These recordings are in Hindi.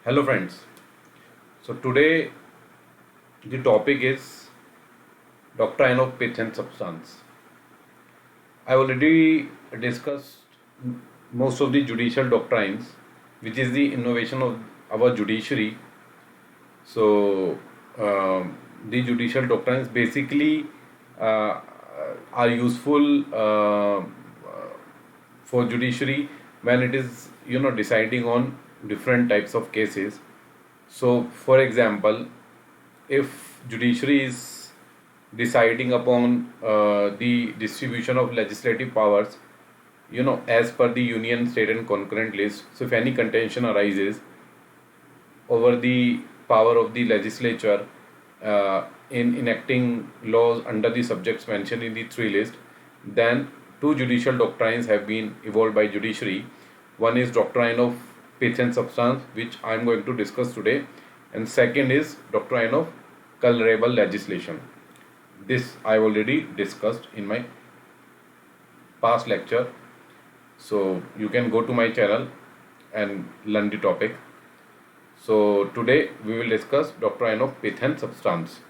Hello friends. So today the topic is doctrine of pitch and substance. I already discussed most of the judicial doctrines, which is the innovation of our judiciary. So the judicial doctrines basically uh, are useful for judiciary when it is deciding on different types of cases. So for example, if judiciary is deciding upon the distribution of legislative powers, as per the union, state and concurrent list, so if any contention arises over the power of the legislature in enacting laws under the subjects mentioned in the three list, then two judicial doctrines have been evolved by judiciary. One is doctrine of pitch and substance, which I am going to discuss today, and second is doctrine of colorable legislation. This I already discussed in my past lecture, so you can go to my channel and learn the topic. So today we will discuss doctrine of pitch and substance.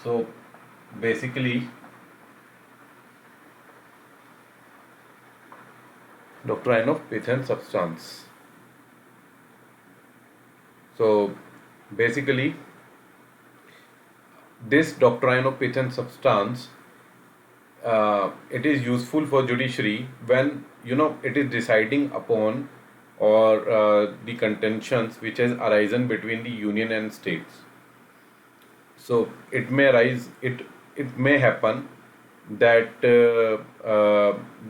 So basically, doctrine of pitch and substance. So basically, this doctrine of pitch and substance, it is useful for judiciary when it is deciding upon or the contentions which has arisen between the union and states. So it may happen that the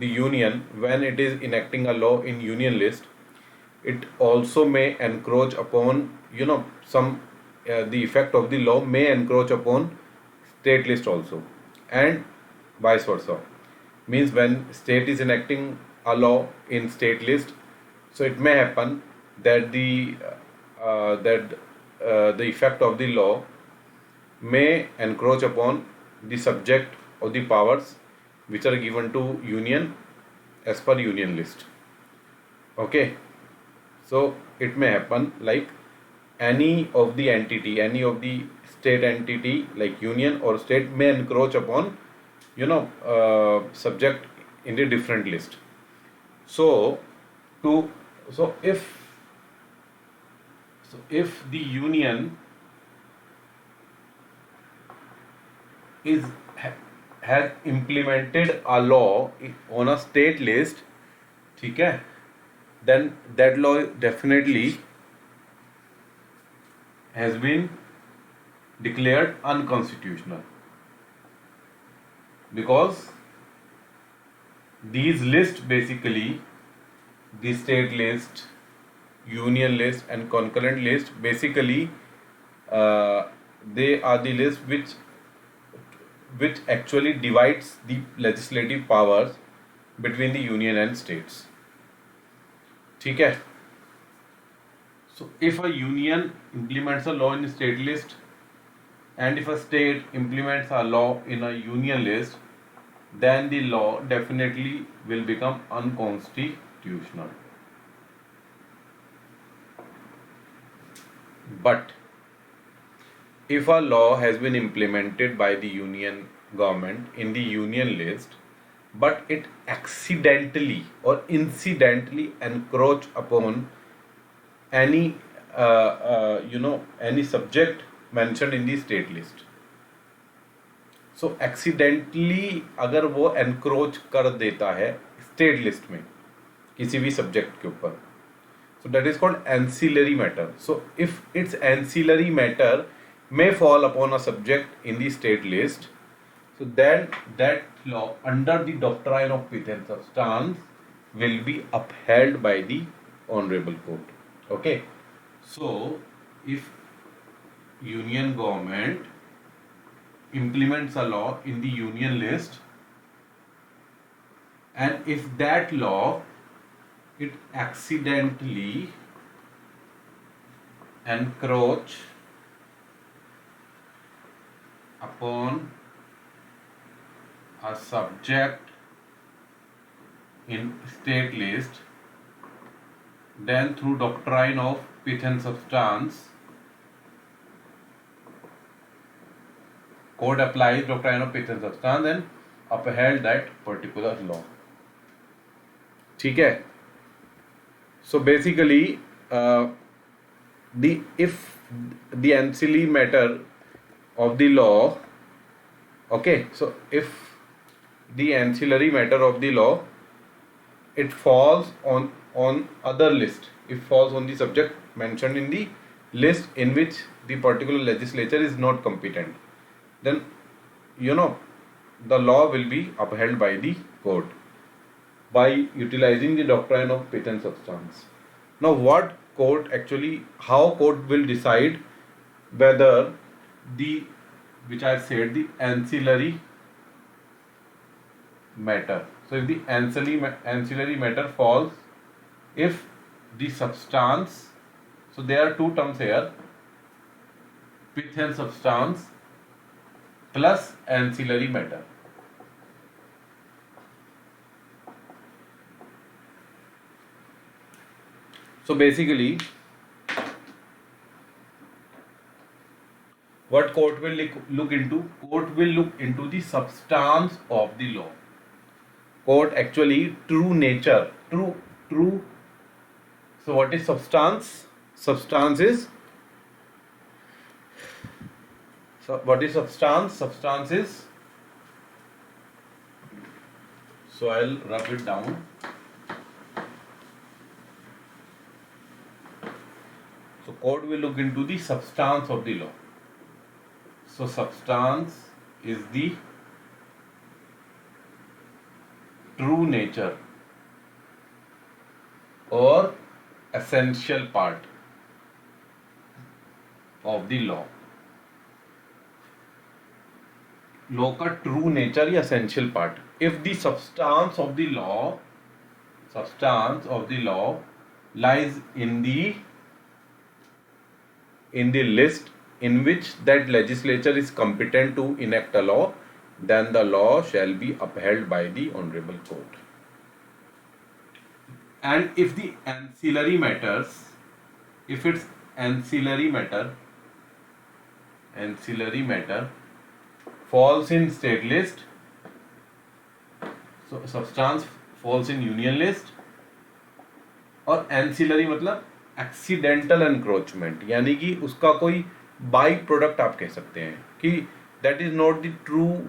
union, when it is enacting a law in union list, it also may encroach upon some the effect of the law may encroach upon state list also, and vice versa. Means when state is enacting a law in state list, so it may happen that the effect of the law may encroach upon the subject of the powers which are given to union as per union list. Okay, so it may happen like any of the entity, any of the state entity like union or state may encroach upon subject in the different list. So to so if the union is has implemented a law on a state list, ठीक है, then that law definitely has been declared unconstitutional, because these lists basically, the state list, union list and concurrent list, basically they are the list which actually divides the legislative powers between the union and states. ठीक है. So if a union implements a law in a state list and if a state implements a law in a union list, then the law definitely will become unconstitutional. But if a law has been implemented by the union government in the union list, but it accidentally or incidentally encroach upon any any subject mentioned in the state list, so accidentally अगर वो encroach कर देता है state list में किसी भी subject के ऊपर, so that is called ancillary matter. So if its ancillary matter may fall upon a subject in the state list, so then that law under the doctrine of pitch and substance will be upheld by the honorable court. Okay, so if union government implements a law in the union list, and if that law it accidentally encroach upon a subject in state list, then through doctrine of pith and substance, court applies doctrine of pith and substance and upheld that particular law. ठीक है. So basically, if the ancillary matter of the law, okay, so if the ancillary matter of the law, it falls on other list, it falls on the subject mentioned in the list in which the particular legislature is not competent, then the law will be upheld by the court by utilizing the doctrine of pith and substance. Now what court actually, how court will decide whether the, which I said, the ancillary matter. So if the ancillary matter falls, if the substance, so there are two terms here, pith and substance plus ancillary matter. So basically, what court will look into? Court will look into the substance of the law. Court actually true nature, true. So what is substance? Substance is, so what is substance? Substance is, so I'll rub it down. So court will look into the substance of the law. So substance is the true nature or essential part of the law. Law का ट्रू नेचर या essential part. If the substance of the law lies in the list in which that legislature is competent to enact a law, then the law shall be upheld by the honorable court. And if the ancillary matters, if its ancillary matter falls in state list, so substance falls in union list, और ancillary मतलब एक्सीडेंटल एनक्रोचमेंट, यानी कि उसका कोई बाई प्रोडक्ट आप कह सकते हैं कि that is not the true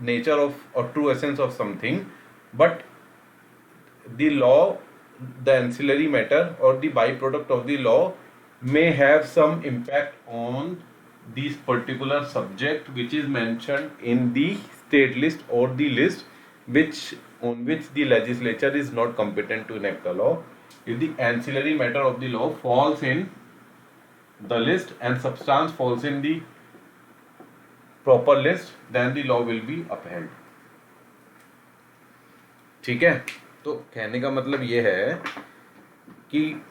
nature of और true essence of something, but the law, the ancillary matter और the by product of the law may have some impact on this particular subject which is mentioned in the state list or the list on which the legislature is not competent to enact a law. If the ancillary matter of the law falls in the list and substance falls in the proper list, then the law will be upheld. ठीक है. तो कहने का मतलब ये है कि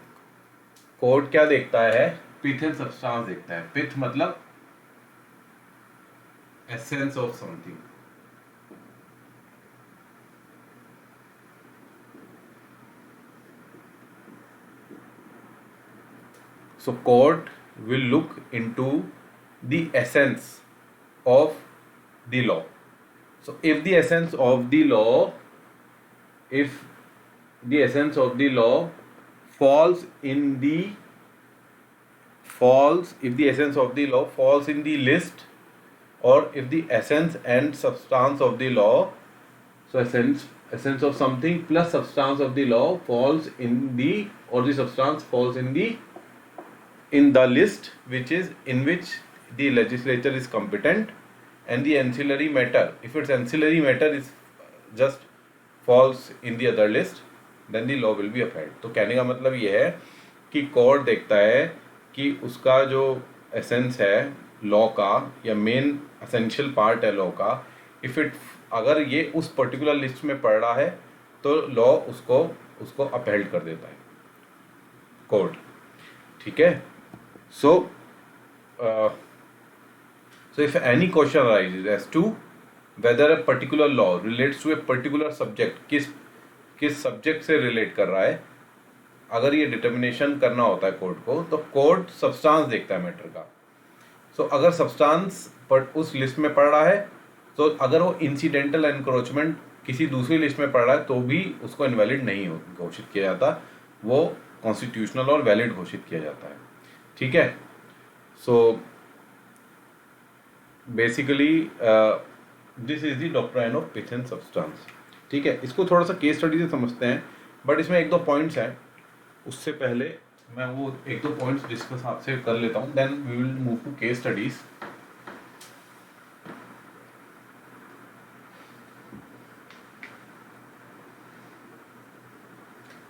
कोर्ट क्या देखता है? पिथ एंड सब्सटेंस देखता है. पिथ मतलब essence of something. So court will look into the essence of the law. So if the essence of the law falls in the list, or if the essence and substance of the law, so essence of something plus substance of the law falls in the, or the substance falls in the list in which the legislature is competent, and the ancillary matter, if its ancillary matter is just falls in the other list, then the law will be upheld. तो कहने का मतलब ये है कि कोर्ट देखता है कि उसका जो एसेंस है लॉ का या मेन एसेंशियल पार्ट है लॉ का, अगर ये उस पर्टिकुलर लिस्ट में पड़ रहा है तो लॉ उसको अपहेल्ड कर देता है कोर्ट. ठीक है. So if any question arises as to whether a particular law relates to a particular subject, किस सब्जेक्ट से रिलेट कर रहा है, अगर ये डिटर्मिनेशन करना होता है कोर्ट को, तो कोर्ट सब्सटेंस देखता है मैटर का। सो अगर सब्सटेंस पर उस लिस्ट में पड़ रहा है, तो अगर वो इंसिडेंटल एनक्रोचमेंट किसी दूसरी लिस्ट में पड़ रहा है तो भी उसको इनवैलिड नहीं घोषित किया जाता, वो कॉन्स्टिट्यूशनल और वैलिड घोषित किया जाता है। ठीक है। So basically this is the doctrine of pith and substance. ठीक है, इसको थोड़ा सा केस स्टडी से समझते हैं, बट इसमें एक दो पॉइंट्स हैं, उससे पहले मैं वो एक दो पॉइंट्स डिस्कस आपसे कर लेता हूँ, then we will move to case studies.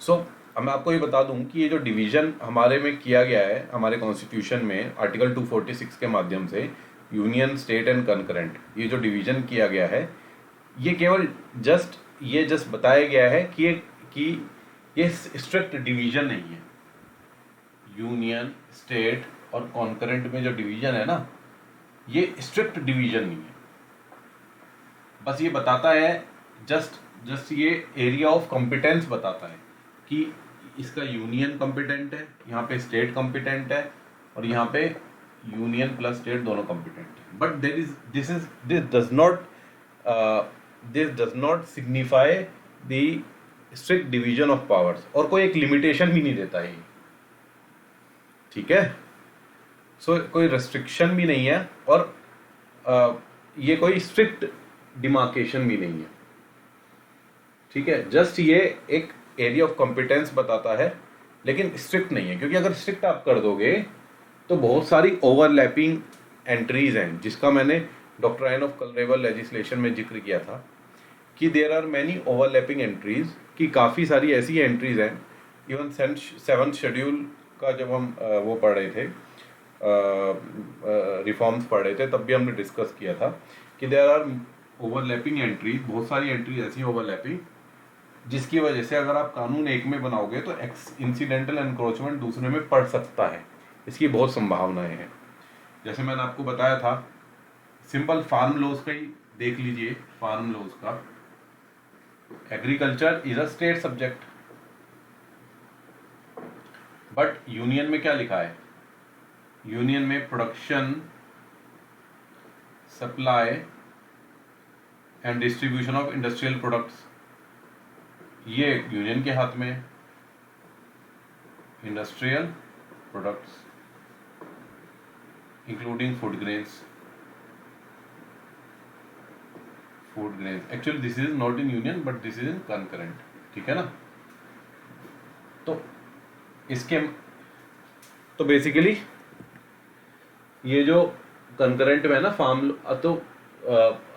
So मैं आपको ये बता दूं कि ये जो डिवीजन हमारे में किया गया है हमारे कॉन्स्टिट्यूशन में आर्टिकल 246 के माध्यम से, यूनियन, स्टेट एंड कंकरेंट, ये जो डिवीजन किया गया है, ये केवल जस्ट बताया गया है कि ये स्ट्रिक्ट डिवीजन नहीं है। यूनियन, स्टेट और कॉन्करेंट में जो डिवीजन है ना, ये स्ट्रिक्ट डिवीजन नहीं है, बस ये बताता है, जस्ट ये एरिया ऑफ कॉम्पिटेंस बताता है कि इसका यूनियन कॉम्पिटेंट है, यहाँ पे स्टेट कॉम्पिटेंट है, और यहाँ पे यूनियन प्लस स्टेट दोनों कॉम्पिटेंट है। But this does not signify the strict division of powers, और कोई एक लिमिटेशन भी नहीं देता है। ठीक है। सो कोई रेस्ट्रिक्शन भी नहीं है, और ये कोई स्ट्रिक्ट डिमार्केशन भी नहीं है। ठीक है, जस्ट ये एक एरिया ऑफ कॉम्पिटेंस बताता है, लेकिन स्ट्रिक्ट नहीं है, क्योंकि अगर स्ट्रिक्ट आप कर दोगे तो बहुत सारी ओवरलैपिंग एंट्रीज हैं, जिसका मैंने डॉक्ट्राइन ऑफ कलरेबल लेजिस्लेशन में जिक्र किया था कि there are many overlapping entries, कि काफ़ी सारी ऐसी एंट्रीज हैं। इवन 7th शेड्यूल का जब हम वो पढ़ रहे थे, रिफॉर्म्स पढ़ रहे थे, तब भी हमने डिस्कस किया था कि देयर आर ओवरलैपिंग एंट्रीज, बहुत सारी एंट्रीज ऐसी ओवरलैपिंग, जिसकी वजह से अगर आप कानून एक में बनाओगे तो इंसिडेंटल एनक्रोचमेंट दूसरे में पड़ सकता है। इसकी बहुत संभावनाएं हैं। जैसे मैंने आपको बताया था, सिंपल फार्म लॉज का ही देख लीजिए। फार्म लॉज का, agriculture is a state subject, but union में क्या लिखा है? यूनियन में production, supply and distribution of industrial products, ये यूनियन के हाथ में है। Industrial products including food grains, actually this is not in union but this is in concurrent. ठीक है ना। तो इसके तो बेसिकली ये जो कंकरेंट में है ना फार्म, तो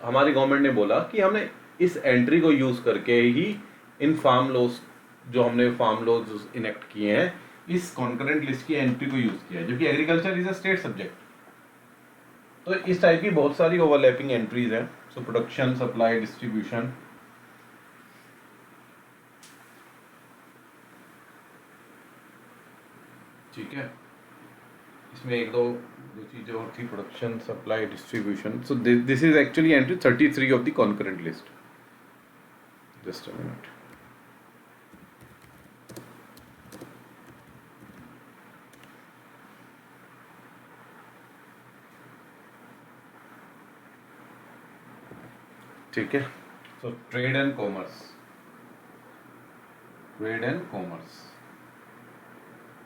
हमारी गवर्नमेंट ने बोला कि हमने इस एंट्री को यूज करके ही इन फार्म लॉज, जो हमने फार्म लॉज इनेक्ट किए हैं, इस कॉन्करेंट लिस्ट की एंट्री को यूज किया है, जो कि agriculture is a state subject. तो इस टाइप की बहुत सारी ओवरलैपिंग एंट्रीज हैं। So production, supply, distribution. ठीक है, इसमें एक दो चीजें और थी, production, supply, distribution. So this is actually entry 33 of the concurrent list. Just a minute. ठीक है। So trade and commerce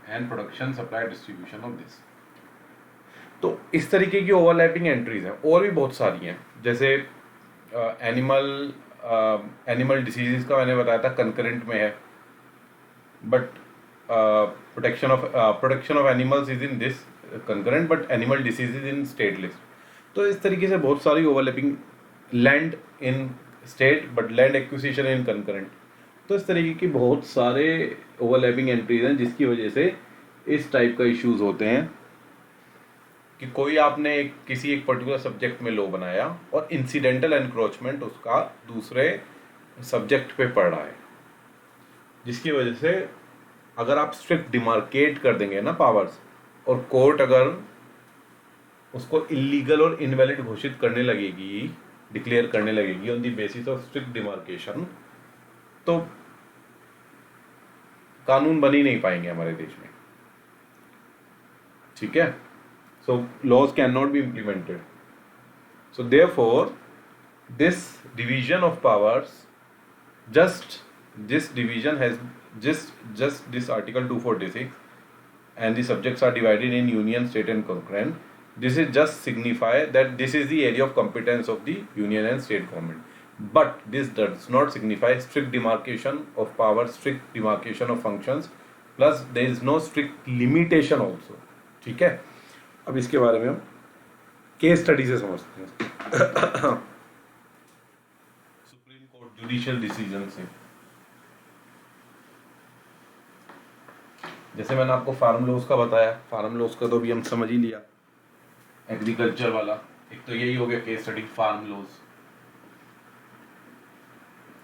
and production, supply, distribution of this. तो इस तरीके की ओवरलैपिंग एंट्रीज हैं, और भी बहुत सारी हैं। जैसे एनिमल डिसीजेस का मैंने बताया था कंकरेंट में है, but protection of animals is in this concurrent, but animal diseases in state list. तो इस तरीके से बहुत सारी overlapping, land in state but land acquisition in concurrent. तो इस तरीके की बहुत सारे ओवरलैपिंग एंट्रीज हैं, जिसकी वजह से इस टाइप का इश्यूज होते हैं कि कोई आपने किसी एक पर्टिकुलर सब्जेक्ट में लॉ बनाया और इंसिडेंटल एनक्रोचमेंट उसका दूसरे सब्जेक्ट पे पड़ रहा है, जिसकी वजह से अगर आप स्ट्रिक्ट डिमार्केट कर देंगे ना पावर्स, और कोर्ट अगर उसको इलीगल और इनवैलिड घोषित करने लगेगी, डिक्लेयर करने लगेगी on the basis of strict demarcation, तो कानून बन ही नहीं पाएंगे हमारे देश में, ठीक है। So laws can not be implemented. So therefore this division of powers, just this division has just this article 246, and the subjects are divided in union, state and concurrent. This is just signify that this is the area of competence of the union and state government, but this does not signify strict demarcation of powers, strict demarcation of functions, plus there is no strict limitation also, ठीक है। अब इसके बारे में हम केस स्टडी से समझते हैं। सुप्रीम कोर्ट जुडिशियल डिसीजन से, जैसे मैंने आपको फार्म लॉज का बताया, फार्म लॉज का तो भी हम समझ ही लिया, एग्रीकल्चर वाला, एक तो यही हो गया केस स्टडी फार्म लॉज।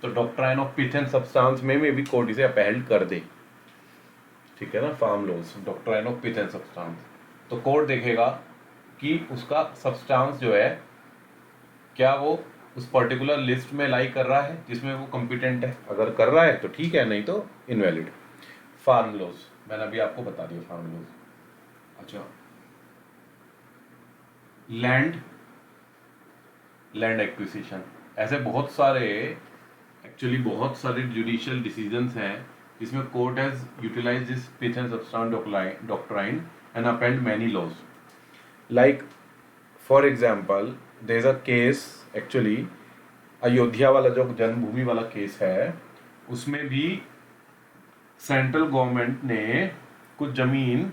तो doctrine of pith and substance में भी कोर्ट इसे अपहेल्ड कर दे, ठीक है ना, farm laws, doctrine of pith and substance, तो कोर्ट देखेगा कि उसका सब्सटेंस जो है क्या वो उस पर्टिकुलर लिस्ट में लाई कर रहा है जिसमें वो कॉम्पिटेंट है, अगर कर रहा है तो ठीक है, नहीं तो इनवैलिड। फार्म लॉज मैंने अभी आपको बता दिया फार्म लॉज। अच्छा, लैंड एक्विजिशन, ऐसे बहुत सारे एक्चुअली बहुत सारे जुडिशियल डिसीजंस हैं जिसमें court has utilised this pith and substance doctrine and upheld many laws. Like for example there is a case, actually Ayodhya वाला जो जन्मभूमि वाला केस है, उसमें भी सेंट्रल गवर्नमेंट ने कुछ जमीन,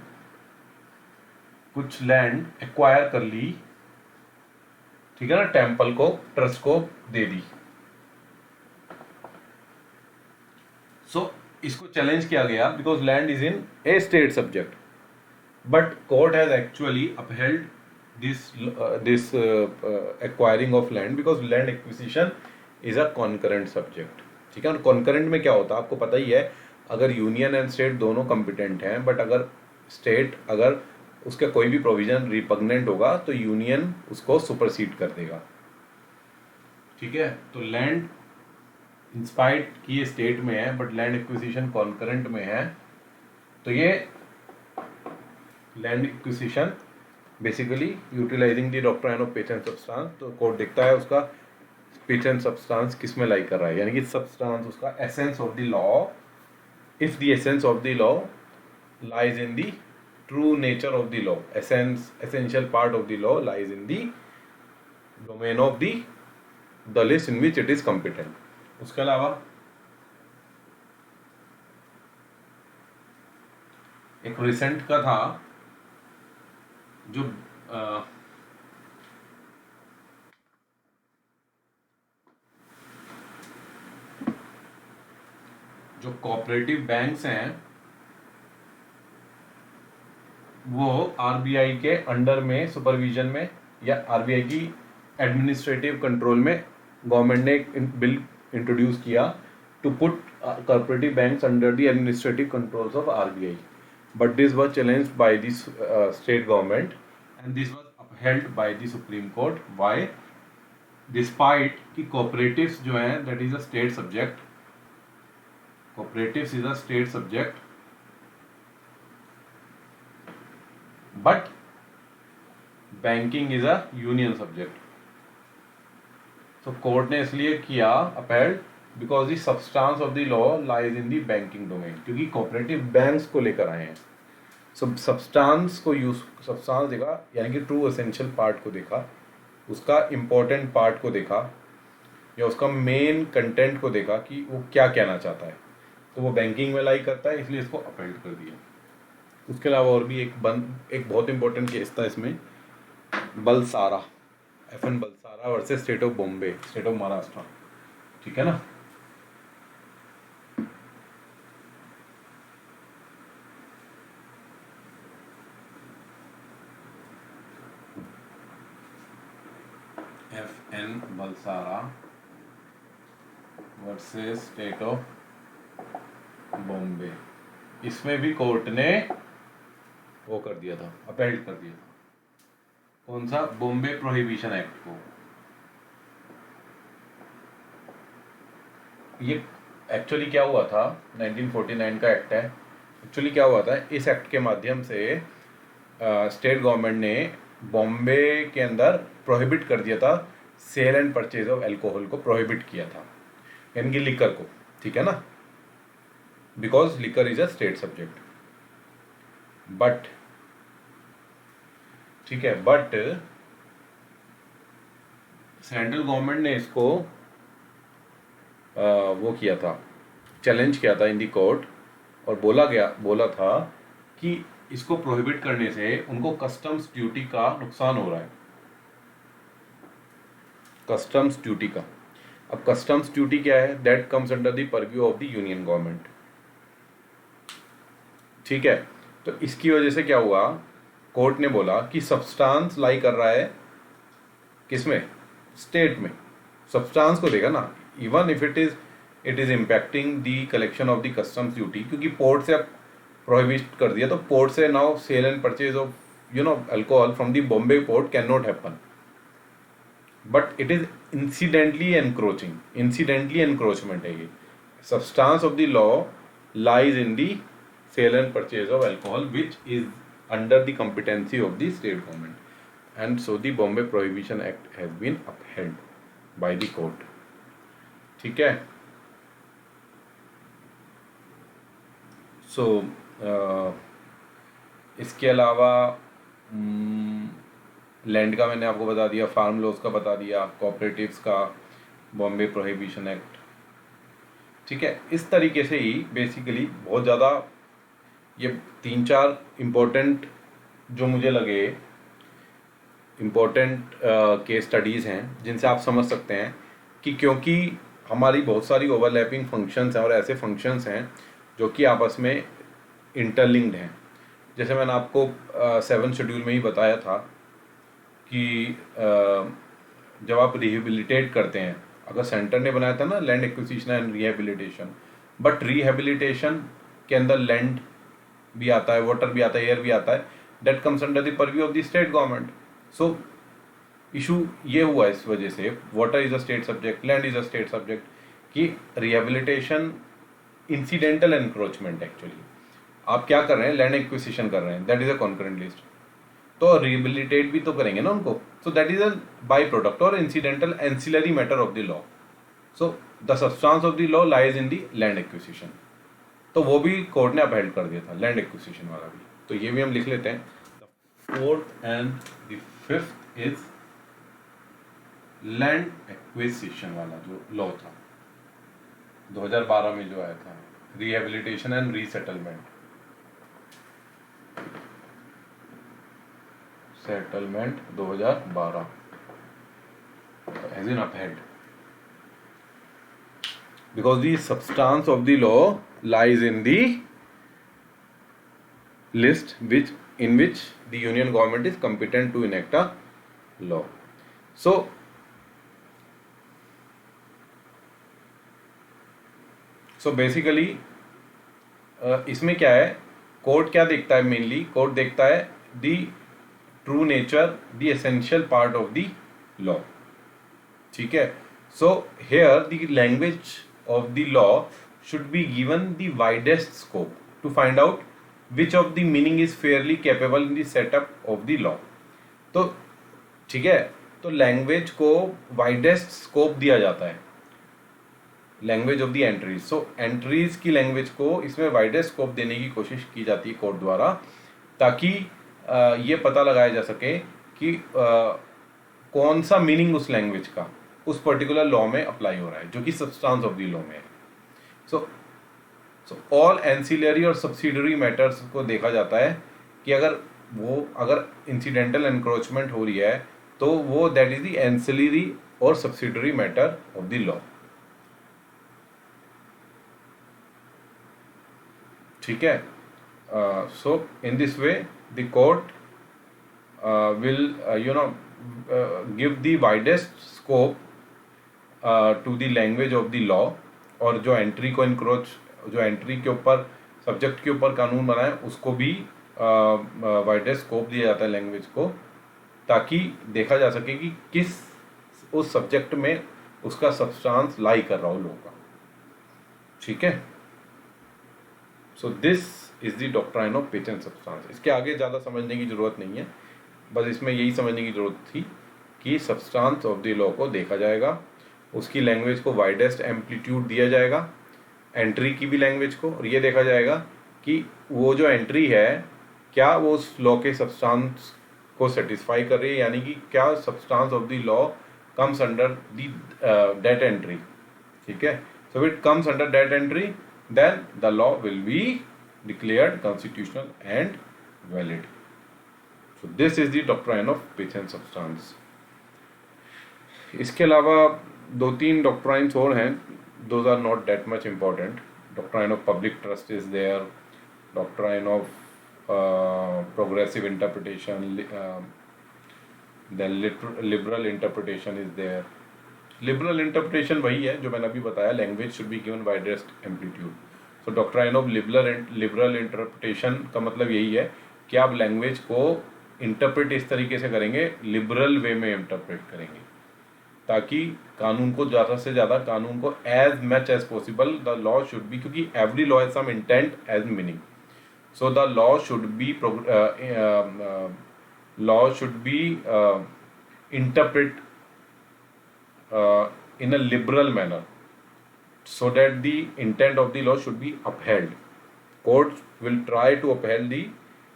कुछ लैंड एक्वायर कर ली, ठीक है ना, टेम्पल को, ट्रस्ट को दे दी। सो इसको चैलेंज किया गया because land is in A state subject, but court has actually upheld this acquiring of land because land acquisition is a concurrent subject, ठीक है। और concurrent में क्या होता है आपको पता ही है, अगर यूनियन एंड स्टेट दोनों कंपिटेंट हैं, बट अगर स्टेट अगर उसका कोई भी प्रोविजन रिपग्नेंट होगा तो यूनियन उसको सुपरसीड कर देगा, ठीक है। तो लैंड इंस्पाइट की ये स्टेट में है बट लैंड एक्विजिशन कॉन्करेंट में है, तो ये land acquisition basically utilising the doctrine of pith and substance, तो कोर्ट देखता है उसका पिथ एंड सब्सटेंस किस में लाई कर रहा है, यानी कि सब्सटेंस उसका essence of the law, if the essence of the law lies in the true nature of the law, essential part of the law lies in the domain of the list in which it is competent. उसके अलावा एक रिसेंट का था जो जो कोऑपरेटिव बैंक्स हैं वो आरबीआई के अंडर में, सुपरविजन में, या आरबीआई की एडमिनिस्ट्रेटिव कंट्रोल में गवर्नमेंट ने एक बिल इंट्रोड्यूस किया to put cooperative banks under the administrative controls of RBI, but this was challenged by the state government and this was upheld by the Supreme Court. Why? Despite कि cooperatives जो हैं that is a state subject, cooperatives is a state subject, but banking is a union subject. So court ने इसलिए किया upheld because the substance of the law lies in the banking domain, क्योंकि कोऑपरेटिव बैंक्स को लेकर आए हैं। सब्सटेंस को यूज, सब्सटेंस देखा यानी कि ट्रू एसेंशियल पार्ट को देखा, उसका इम्पोर्टेंट पार्ट को देखा, या उसका मेन कंटेंट को देखा कि वो क्या कहना चाहता है, तो वो बैंकिंग में लाई करता है, इसलिए इसको अपहेल्ड कर दिया। उसके अलावा और भी एक बहुत इंपॉर्टेंट केस था इसमें, Balsara, FN Balsara versus state of Bombay, state of Maharashtra, ठीक है ना। FN Balsara versus state of Bombay, इसमें भी कोर्ट ने वो कर दिया था, अपहेल्ड कर दिया था, कौन सा, बॉम्बे प्रोहिबिशन एक्ट को। ये एक्चुअली क्या हुआ था, 1949 का एक्ट है। एक्चुअली क्या हुआ था, इस एक्ट के माध्यम से स्टेट गवर्नमेंट ने बॉम्बे के अंदर प्रोहिबिट कर दिया था, sale and purchase of alcohol को प्रोहिबिट किया था, यानी कि लिकर को, ठीक है ना, because liquor is a state subject. But ठीक है, बट सेंट्रल गवर्नमेंट ने इसको वो किया था, चैलेंज किया था इन दी कोर्ट, और बोला था कि इसको प्रोहिबिट करने से उनको कस्टम्स ड्यूटी का नुकसान हो रहा है, कस्टम्स ड्यूटी का। अब कस्टम्स ड्यूटी क्या है, that comes under the purview of the union government, ठीक है। तो इसकी वजह से क्या हुआ, कोर्ट ने बोला कि सब्सटेंस लाई कर रहा है किसमें, स्टेट में, सब्सटेंस को देगा ना, even if it is impacting the collection of the customs duty, क्योंकि पोर्ट से अब प्रोहिबिट कर दिया, तो पोर्ट से now sale and purchase of alcohol from the Bombay port can not happen, but it is incidentally encroachment है ये, substance of the law lies in the sale and purchase of alcohol which is under the competency of the state government, and so the Bombay Prohibition Act has been upheld by the court, ठीक है। सो इसके अलावा लैंड का मैंने आपको बता दिया, फार्म लॉज का बता दिया, कोऑपरेटिव्स का, बॉम्बे प्रोहिबिशन एक्ट, ठीक है। इस तरीके से ही बेसिकली बहुत ज़्यादा ये 3-4 इम्पोर्टेंट जो मुझे लगे इम्पोर्टेंट केस स्टडीज़ हैं, जिनसे आप समझ सकते हैं कि क्योंकि हमारी बहुत सारी ओवरलैपिंग फंक्शंस हैं और ऐसे फंक्शंस हैं जो कि आपस में इंटरलिंक्ड हैं। जैसे मैंने आपको 7 शेड्यूल में ही बताया था कि जब आप रिहेबिलिटेट करते हैं, अगर सेंटर ने बनाया था ना land acquisition and rehabilitation, but rehabilitation के अंदर लैंड भी आता है, वाटर भी आता है, एयर भी आता है, that comes under the purview of the state government. So issue ये हुआ इस वजह से, water is a state subject, land is a state subject, कि रिहेबिलिटेशन इंसिडेंटल एनक्रोचमेंट, एक्चुअली आप क्या कर रहे हैं, लैंड एक्विजिशन कर रहे हैं, that is a concurrent list, तो रिहेबिलिटेट भी तो करेंगे ना उनको, so that is a by product और incidental ancillary matter of the law. So the substance of the law lies in the land acquisition, तो वो भी कोर्ट ने अपहेल्ड कर दिया था, लैंड एक्विजिशन वाला भी। तो ये भी हम लिख लेते हैं। Fourth and the fifth is land acquisition वाला जो लॉ था 2012 में जो आया था, rehabilitation and resettlement, settlement 2012 has been upheld because the substance of the law lies in the list in which the union government is competent to enact a law. So basically इसमें क्या है, कोर्ट क्या देखता है, मेनली कोर्ट देखता है the true nature, the essential part of the law, ठीक है। So here the language of the law should be given the widest scope to find out which of the meaning is fairly capable in the setup of the law. तो ठीक है, तो लैंग्वेज को वाइडेस्ट स्कोप दिया जाता है, language of the entries. So entries की लैंग्वेज को इसमें वाइडेस्ट स्कोप देने की कोशिश की जाती है कोर्ट द्वारा, ताकि ये पता लगाया जा सके कि कौन सा मीनिंग उस लैंग्वेज का उस पर्टिकुलर लॉ में अप्लाई हो रहा है, जो कि सब्सटेंस ऑफ द लॉ में है। सो ऑल एंसिलरी और सब्सिडरी मैटर्स को देखा जाता है कि अगर इंसिडेंटल एनक्रोचमेंट हो रही है तो वो दैट इज द एंसिलरी और subsidiary matter of the law, ठीक है। So in this way the court will give the widest scope to the language of the law, और जो एंट्री को इनक्रोच, जो एंट्री के ऊपर सब्जेक्ट के ऊपर कानून बनाए उसको भी वाइडेस्ट स्कोप दिया जाता है लैंग्वेज को, ताकि देखा जा सके कि किस उस सब्जेक्ट में उसका सब्सटेंस लाई कर रहा हो लॉ का, ठीक है। सो this is the doctrine of patent substance. इसके आगे ज़्यादा समझने की ज़रूरत नहीं है, बस इसमें यही समझने की ज़रूरत थी कि सब्सटेंस ऑफ द लॉ को देखा जाएगा, उसकी लैंग्वेज को वाइडेस्ट एम्पलीट्यूड दिया जाएगा, एंट्री की भी लैंग्वेज को, और ये देखा जाएगा कि वो जो एंट्री है क्या वो उस लॉ के सब्सटेंस को सेटिस्फाई कर रही है, यानी कि क्या substance of the law comes under the that entry. ठीक है। So it comes under that entry, then the law will be declared constitutional and valid. So this is the doctrine of patent substance. इसके अलावा दो तीन doctrines और हैं, those are not that much important. Doctrine of public trust is there, doctrine of progressive interpretation, then liberal interpretation is there. Liberal interpretation वही है जो मैंने अभी बताया, language should be given widest amplitude. So doctrine of liberal interpretation का मतलब यही है कि आप लैंग्वेज को इंटरप्रेट इस तरीके से करेंगे, लिबरल वे में इंटरप्रेट करेंगे, ताकि कानून को ज़्यादा से ज़्यादा, कानून को as much as possible the law should be, क्योंकि every law has some intent as meaning, so the law should be interpret in a liberal manner so that the intent of the law should be upheld. Courts will try to uphold the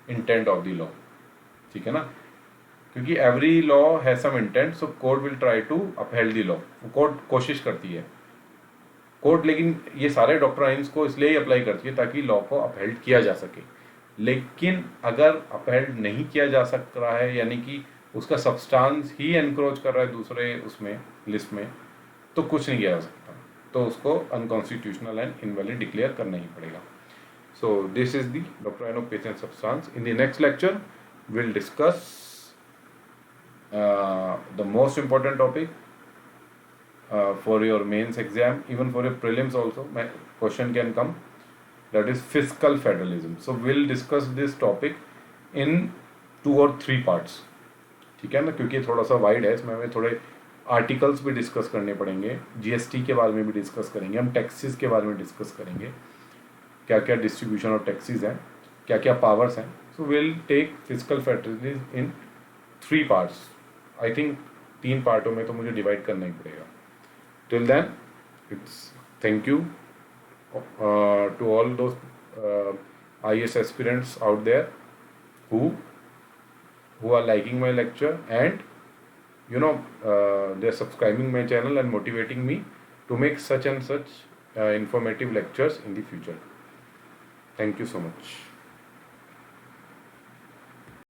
intent of the law. ठीक है ना, क्योंकि every law has some intent, so court will try to uphold the law. Court कोशिश करती है, कोर्ट लेकिन ये सारे डॉक्ट्राइन्स को इसलिए ही अप्लाई करती है ताकि लॉ को अपहेल्ड किया जा सके। लेकिन अगर अपहेल्ड नहीं किया जा सक रहा है, यानी कि उसका सब्सटेंस ही एनक्रोच कर रहा है दूसरे उसमें लिस्ट में, तो कुछ नहीं किया जा सकता, तो उसको अनकॉन्स्टिट्यूशनल एंड इनवैलिड डिक्लेयर करना ही पड़ेगा। So this is the doctrine of patent substance. In the next lecture will discuss the most important topic for your mains exam, even for your prelims also question can come, that is fiscal federalism. So we'll discuss this topic in 2 or 3 parts. ठीक है ना, क्योंकि थोड़ा सा वाइड है, इसमें हमें थोड़े आर्टिकल्स भी डिस्कस करने पड़ेंगे, जीएसटी के बारे में भी डिस्कस करेंगे, हम टैक्सेस के बारे में डिस्कस करेंगे, क्या क्या डिस्ट्रीब्यूशन ऑफ टैक्सेस हैं, क्या क्या पावर्स हैं। So will take fiscal federalism in 3 parts. I think 3 पार्टों में तो मुझे डिवाइड करना ही पड़ेगा। Till then it's thank you to all those IAS aspirants out there who are liking my lecture and they're subscribing my channel and motivating me to make such and such informative lectures in the future. Thank you so much.